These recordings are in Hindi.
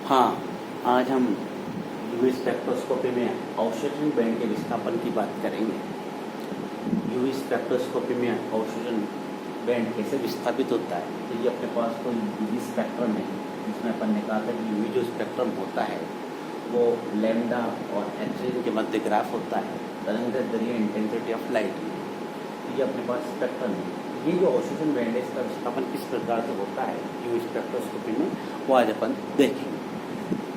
हाँ, आज हम यूवी स्पेक्ट्रोस्कोपी में अवशोषण बैंड के विस्थापन की बात करेंगे। यूवी स्पेक्ट्रोस्कोपी में अवशोषण बैंड कैसे विस्थापित होता है। तो ये अपने पास कोई यूवी स्पेक्ट्रम है जिसमें अपन ने कहा था कि यूवी जो स्पेक्ट्रम होता है वो लैम्डा और एक्सरेज के मध्य ग्राफ होता है, तरंगदैर्घ्य इंटेंसिटी ऑफ लाइट। ये अपने पास स्पेक्ट्रम है। ये जो अवशोषण बैंड है इसका विस्थापन किस प्रकार से होता है यूवी स्पेक्ट्रोस्कोपी में, वो आज अपन देखेंगे।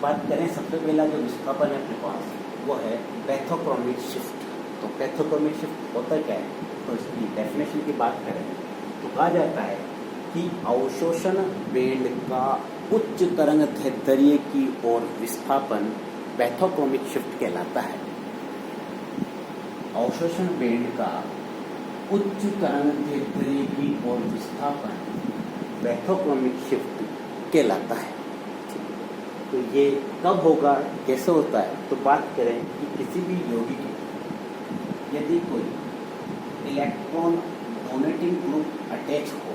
बात करें सबसे पहला जो विस्थापन है अपने पास वो है पैथोक्रोमिक शिफ्ट। तो पैथोक्रोमिक शिफ्ट होता क्या है, तो इसकी डेफिनेशन की बात करें तो कहा जाता है कि अवशोषण बैंड का उच्च तरंग दैर्घ्य की ओर विस्थापन पैथोक्रोमिक शिफ्ट कहलाता है। अवशोषण बैंड का उच्च तरंग दैर्घ्य की ओर विस्थापन पैथोक्रोमिक शिफ्ट कहलाता है। तो ये कब होगा, कैसे होता है, तो बात करें कि किसी भी यौगिक में यदि कोई इलेक्ट्रॉन डोनेटिंग ग्रुप अटैच हो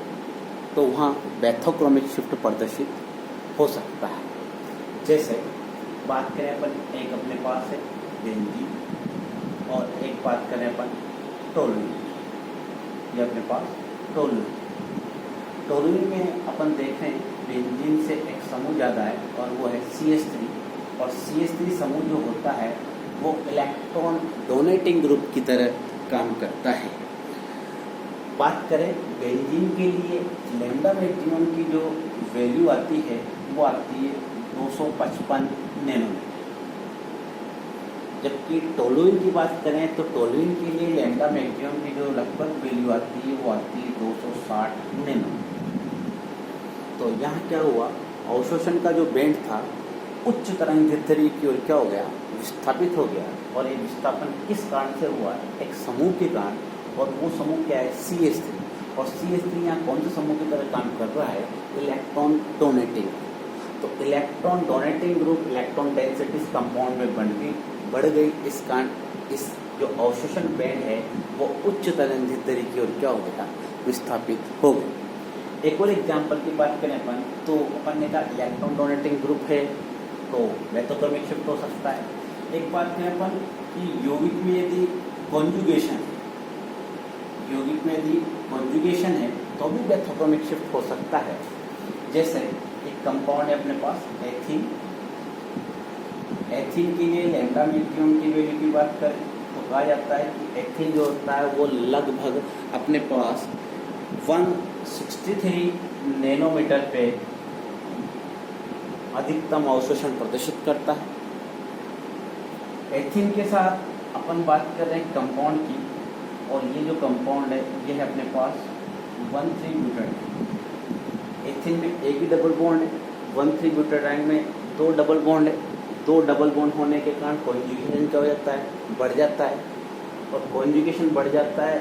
तो वहाँ पैथोक्रोमिक शिफ्ट प्रदर्शित हो सकता है। जैसे बात करें अपन, एक अपने पास है बेंजीन और एक बात करें अपन टोलुइन। ये अपने पास टोलुइन में अपन देखें बेंजीन से एक समूह ज़्यादा है और वो है CH3, और CH3 समूह जो होता है वो इलेक्ट्रॉन डोनेटिंग ग्रुप की तरह काम करता है। बात करें बेंजीन के लिए लैम्डा मैक्सिमम की जो वैल्यू आती है वो आती है 255 नैनोमीटर, जबकि टोलुइन की बात करें तो टोलुइन के लिए लैम्डा मैक्सिमम की जो लगभग वैल्यू आती है वो आती है 260 नैनोमीटर। तो यहाँ क्या हुआ, अवशोषण का जो बैंड था उच्च तरंग दैर्घ्य की ओर क्या हो गया, विस्थापित हो गया। और ये विस्थापन किस कारण से हुआ, एक समूह के कारण, और वो समूह क्या है CH3। और CH3 यहाँ कौन से समूह की तरह काम कर रहा है, इलेक्ट्रॉन डोनेटिंग। तो electron donating group electron density compound में बढ़ गई। इस कारण इस जो अवशोषण बैंड है वो उच्च तरंग दैर्घ्य की ओर क्या हो गया, विस्थापित हो गया। एक और एग्जाम्पल की बात करें अपन, तो अपन ने कहा इलेक्ट्रॉन डोनेटिंग ग्रुप है तो पैथोक्रोमिक शिफ्ट हो सकता है। एक बात करें अपन कि यौगिक में यदि कॉन्जुगेशन है तो भी पैथोक्रोमिक शिफ्ट हो सकता है। जैसे एक कंपाउंड है अपने पास एथीन के लिए लैम्डा मैक्सिमम की वैल्यू की बात करें तो कहा जाता है कि एथीन जो होता है वो लगभग अपने पास 163 नैनोमीटर पे अधिकतम अवशोषण प्रदर्शित करता है। एथीन के साथ अपन बात कर रहे हैं कंपाउंड की, और ये जो कंपाउंड है ये है अपने पास 1,3-ब्यूटाडाइन। एथीन में एक ही डबल बॉन्ड है, 1,3-ब्यूटाडाइन में 2 डबल बॉन्ड है। 2 डबल बॉन्ड होने के कारण कॉन्जुगेशन क्या हो जाता है, बढ़ जाता है, और कॉन्जुगेशन बढ़ जाता है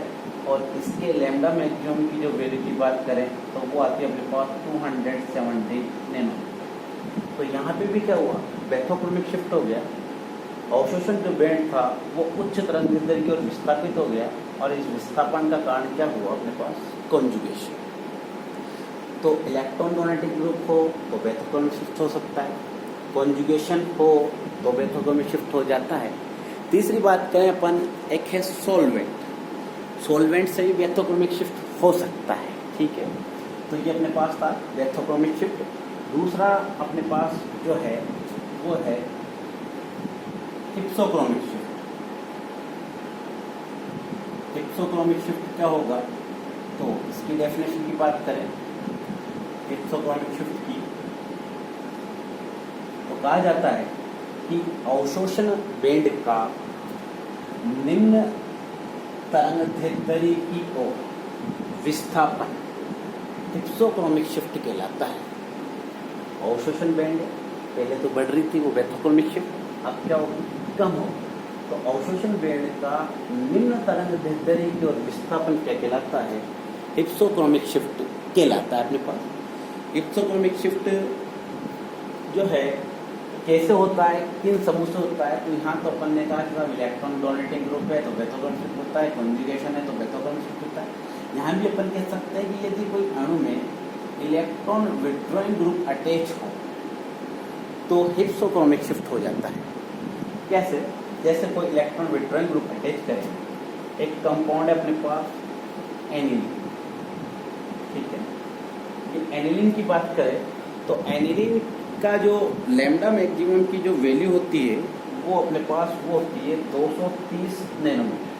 और इसके लैम्डा मैक्सिमम की जो वैल्यू की बात करें तो वो आती है अपने पास 270 नैनोमीटर। तो यहाँ पे भी क्या हुआ, पैथोक्रोमिक शिफ्ट हो गया। अवशोषण जो बैंड था वो उच्च तरंग दैर्घ्य की ओर विस्थापित हो गया, और इस विस्थापन का कारण क्या हुआ, अपने पास कॉन्जुगेशन। तो इलेक्ट्रॉन डोनेटिंग ग्रुप हो तो पैथोक्रोमिक शिफ्ट हो सकता है, कॉन्जुगेशन हो तो पैथोक्रोमिक शिफ्ट हो जाता है। तीसरी बात करें अपन, एक है सॉल्वेंट से भी पैथोक्रोमिक शिफ्ट हो सकता है। ठीक है, तो ये अपने पास था पैथोक्रोमिक शिफ्ट। दूसरा अपने पास जो है वो है हिप्सोक्रोमिक शिफ्ट। हिप्सोक्रोमिक शिफ्ट क्या होगा, तो इसकी डेफिनेशन की बात करें हिप्सोक्रोमिक शिफ्ट की तो कहा जाता है कि अवशोषण बैंड का निम्न तरंग दैर्घ्य की ओर विस्थापन हिप्सोक्रोमिक शिफ्ट कहलाता है। अवशोषण बैंड पहले तो बढ़ रही थी वो पैथोक्रोमिक शिफ्ट, अब क्या हो, कम हो। तो अवशोषण बैंड का निम्न तरंग दैर्घ्य की ओर विस्थापन क्या कहलाता है, हिप्सोक्रोमिक शिफ्ट कहलाता है अपने पास। हिप्सोक्रोमिक शिफ्ट जो है कैसे होता है, किन समूह से होता है, तो यहाँ तो अपन ने कहा कि इलेक्ट्रॉन डोनेटिंग ग्रुप है तो पैथोक्रोमिक शिफ्ट होता है, कॉन्जुगेशन है तो पैथोक्रोमिक शिफ्ट होता है। यहाँ भी अपन कह सकते हैं कि यदि कोई अणु में इलेक्ट्रॉन विड्रॉइंग ग्रुप अटैच हो तो हिप्सोक्रोमिक शिफ्ट हो जाता है। कैसे? जैसे कोई इलेक्ट्रॉन विड्रॉइंग ग्रुप अटैच करें, एक कंपाउंड है अपने पास एनिलीन, ठीक है। ये एनिलीन की बात करें तो एनिलीन का जो लैम्डा मैक्सिमम की जो वैल्यू होती है वो अपने पास वो होती है 230 नैनोमीटर।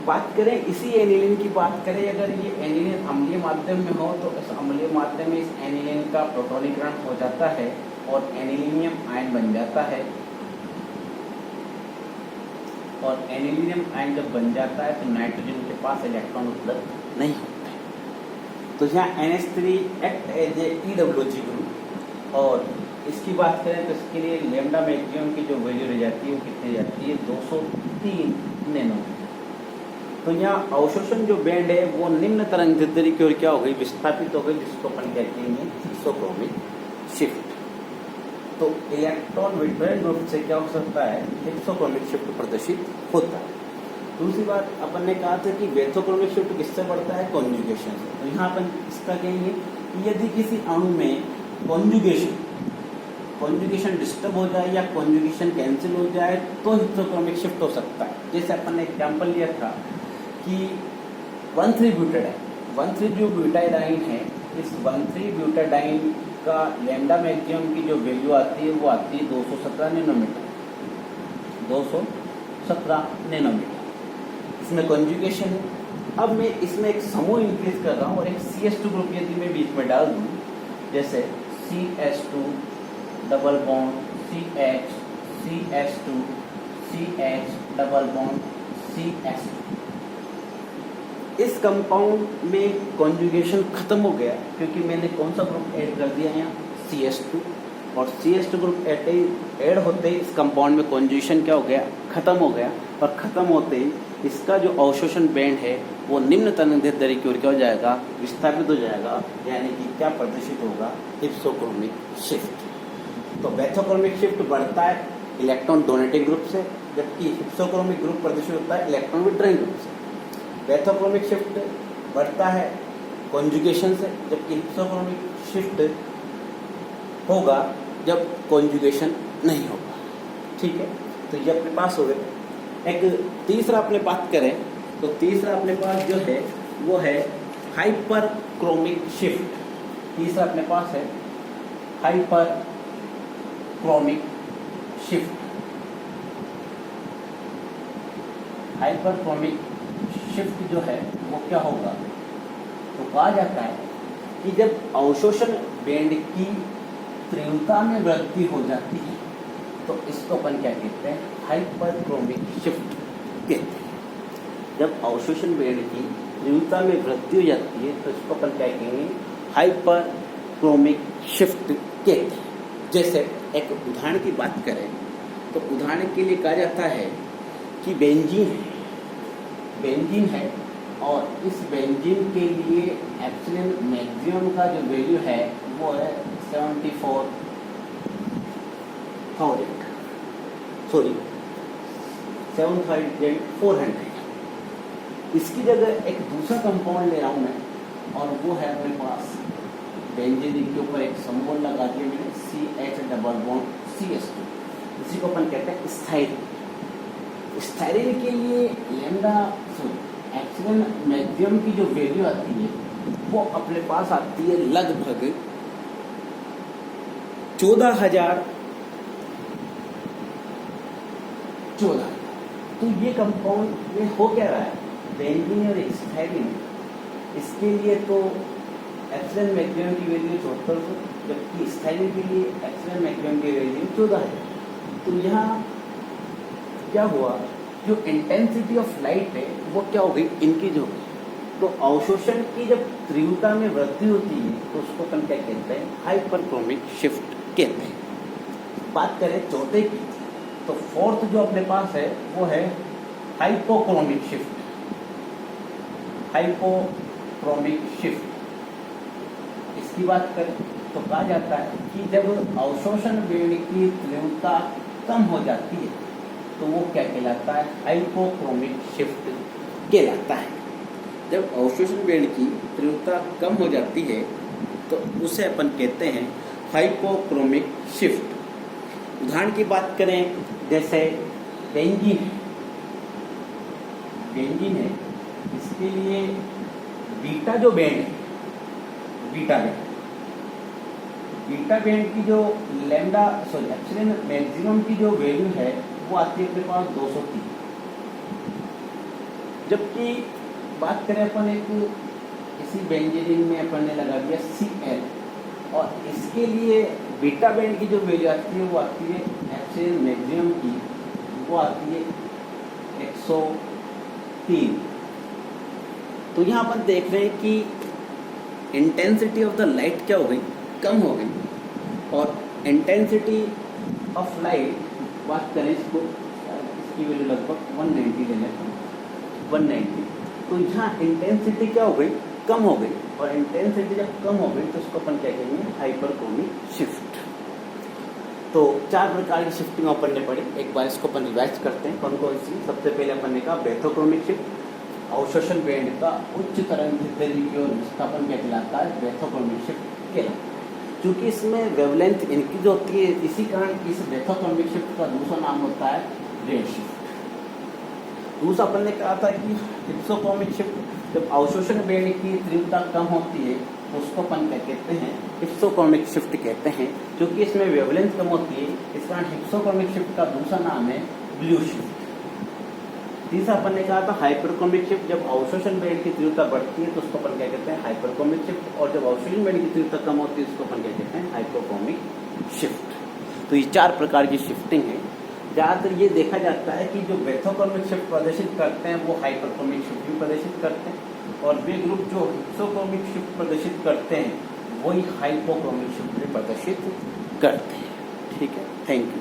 बात करें इसी एनिलीन की बात करें, अगर ये एनिलीन अम्लीय माध्यम में हो तो इस अम्लीय माध्यम में इस एनिलीन का प्रोटोनीकरण हो जाता है और एनिलीनियम आयन बन जाता है। और एनिलीनियम आयन जब बन जाता है तो नाइट्रोजन के पास इलेक्ट्रॉन उपलब्ध नहीं होता है। तो यहाँ NH3 act as a EWG group. और इसकी बात करें तो इसके लिए लैम्डा मैक्सिमम की जो वैल्यू रह जाती है वो कितनी जाती है 203 नैनोमीटर। तो यहाँ अवशोषण जो बैंड है वो निम्न तरंग दैर्ध्य की ओर क्या हो गई, विस्थापित हो गई, जिसको अपन कहते हैं हिप्सोक्रोमिक शिफ्ट। तो इलेक्ट्रॉन विड्रॉइंग ग्रुप से क्या हो सकता है, हिप्सोक्रोमिक शिफ्ट प्रदर्शित होता है। दूसरी बात अपन ने कहा था कि वेथोक्रोमिक शिफ्ट किससे बढ़ता है, कॉन्जुगेशन से। तो यहाँ अपन इसका कहेंगे कि यदि किसी अणु में कॉन्जुगेशन डिस्टर्ब हो जाए या कॉन्जुगेशन कैंसिल हो जाए तो हिप्सोक्रोमिक शिफ्ट हो सकता है। जैसे अपन ने एग्जाम्पल लिया था कि 1,3-ब्यूटाडाइन जो ब्यूटाडाइन है, इस 1,3-ब्यूटाडाइन का लैम्डा मैक्सिमम की जो वैल्यू आती है वो आती है 217 नैनोमीटर। 217 नैनोमीटर इसमें कॉन्जुगेशन है। अब मैं इसमें एक समूह इंक्रीज कर रहा हूँ और एक CH2 ग्रुप यदि मैं बीच में डाल दूँ, जैसे CH2 double bond CH, CH2 CH double bond CH2, इस कंपाउंड में कॉन्जुगेशन खत्म हो गया क्योंकि मैंने कौन सा ग्रुप ऐड कर दिया यहाँ, CH2। और CH2 ग्रुप ऐड होते ही इस कंपाउंड में कॉन्जुगेशन क्या हो गया, खत्म हो गया। और खत्म होते ही इसका जो अवशोषण बैंड है वो निम्न तरंग दैर्ध्य की ओर क्या हो जाएगा, विस्थापित हो जाएगा। यानी कि क्या प्रदर्शित होगा, हिप्सोक्रोमिक शिफ्ट। तो वेथोक्रोमिक शिफ्ट बढ़ता है इलेक्ट्रॉन डोनेटिंग ग्रुप से, जबकि हिप्सोक्रोमिक ग्रुप प्रदर्शित होता है इलेक्ट्रॉन विड्रॉइंग ग्रुप से। वेथोक्रोमिक शिफ्ट बढ़ता है कॉन्जुगेशन से, जबकि हिप्सोक्रोमिक शिफ्ट होगा जब कॉन्जुगेशन नहीं होगा, ठीक है। तो ये अपने पास हो गए। एक तीसरा अपने बात करें तो तीसरा अपने पास जो है वो है हाइपरक्रोमिक शिफ्ट। तीसरा अपने पास है हाइपरक्रोमिक शिफ्ट। हाइपरक्रोमिक शिफ्ट जो है वो क्या होगा, तो कहा जाता है कि जब अवशोषण बैंड की तीव्रता में वृद्धि हो जाती है तो इसको अपन क्या कहते हैं, हाइपरक्रोमिक शिफ्ट कहते हैं। जब अवशोषण बैंड की तीव्रता में वृद्धि हो जाती है तो इसको अपन क्या कहेंगे, हाइपरक्रोमिक शिफ्ट कहते हैं। जैसे एक उदाहरण की बात करें तो उदाहरण के लिए कहा जाता है कि बेंजीन है और इस बेंजीन के लिए एप्सिलॉन मैक्सिमम का जो वैल्यू है वो है 7,400। इसकी जगह एक दूसरा कंपाउंड ले रहा हूँ मैं और वो है अपने पास बेंजीन के ऊपर एक समूह लगा दिया मैंने CH डबल बॉन्ड CH2। इसी को अपन कहते हैं स्टाइरिन। स्टाइरिन के लिए एप्सिलॉन मैक्सिमम की जो वैल्यू आती है वो अपने पास आती है लगभग 14,000। तो ये कंपाउंड में हो क्या रहा है, बेंजीन और स्टाइरिन, इसके लिए तो एप्सिलॉन मैक्सिमम की वैल्यू 7400, जबकि स्टाइरिन के लिए एप्सिलॉन मैक्सिमम की वैल्यू 14 है। तो यहाँ क्या हुआ, जो इंटेंसिटी ऑफ लाइट है वो क्या हो गई, इंक्रीज हो गई। तो अवशोषण की जब तीव्रता में वृद्धि होती है तो उसको अपन क्या कहते हैं, हाइपरक्रोमिक शिफ्ट कहते हैं। बात करें चौथे की तो फोर्थ जो अपने पास है वो है हाइपोक्रोमिक शिफ्ट। हाइपोक्रोमिक शिफ्ट इसकी बात करें तो कहा जाता है कि जब अवशोषण बैंड की तीव्रता कम हो जाती है तो वो क्या कहलाता है, हाइपोक्रोमिक शिफ्ट कहलाता है। जब अवशोषण बैंड की तीव्रता कम हो जाती है तो उसे अपन कहते हैं हाइपोक्रोमिक शिफ्ट। उदाहरण की बात करें, जैसे बेंजीन है, इसके लिए बीटा जो बैंड है, बीटा बैंड की जो एप्सिलॉन मैक्सिमम की जो वैल्यू है वो आती है अपने पास 203। जबकि बात करें अपन एक इसी बेंजीन में अपन ने लगा दिया Cl, और इसके लिए बीटा बैंड की जो वैल्यू आती है वो आती है एप्सिलॉन मैक्सिमम की, वो आती है 103। तो यहाँ अपन देख रहे हैं कि इंटेंसिटी ऑफ द लाइट क्या हो गई, कम हो गई, और इंटेंसिटी ऑफ लाइट बात करें इसको, इसकी वैल्यू लगभग 190 ले लेते हैं, 190। तो यहाँ इंटेंसिटी क्या हो गई, कम हो गई, और इंटेंसिटी जब कम हो गई तो उसको अपन क्या कहेंगे, हाइपरक्रोमिक शिफ्ट। तो 4 प्रकार की शिफ्टिंग अपन ने पढ़ी, एक बार इसको अपन रिवाइज करते हैं कौन कौन सी। सबसे पहले अपन ने कहा बेथोक्रोमिक शिफ्ट, अवशोषण बैंड का उच्च तरंग की ओर विस्थापन क्या कहलाता है, बेथोक्रोमिक शिफ्ट कहलाता है। क्योंकि इसमें वेवलेंथ इंक्रीज होती है, इसी कारण इस बेथोक्रोमिक शिफ्ट का दूसरा नाम होता है रेड शिफ्ट। दूसरा अपन ने कहा था कि हिप्सोक्रोमिक शिफ्ट, जब अवशोषण बैंड की तीव्रता कम होती है तो उसको अपन क्या कहते हैं, हिप्सोक्रोमिक शिफ्ट कहते हैं। क्योंकि इसमें वेवलेंथ कम होती है, इस कारण हिप्सोक्रोमिक शिफ्ट का दूसरा नाम है ब्लू शिफ्ट। तीसरा अपन ने कहा था हाइपरक्रोमिक शिफ्ट, जब अवशोषण बैंड की तीव्रता बढ़ती है तो उसको अपन क्या कहते हैं, हाइपरक्रोमिक शिफ्ट, और जब अवशोषण बैंड की तीव्रता कम होती है उसको अपन क्या कहते हैं, हाइपोक्रोमिक शिफ्ट। तो ये 4 प्रकार की शिफ्टिंग है। ज़्यादातर ये देखा जाता है कि जो बेथोक्रोमिक शिफ्ट प्रदर्शित करते हैं वो हाइपरक्रोमिक शिफ्ट भी प्रदर्शित करते हैं, और वे ग्रुप जो हिप्सोक्रोमिक शिफ्ट प्रदर्शित करते हैं वही हाइपोक्रोमिक शिफ्ट भी प्रदर्शित करते हैं। ठीक है, थैंक यू।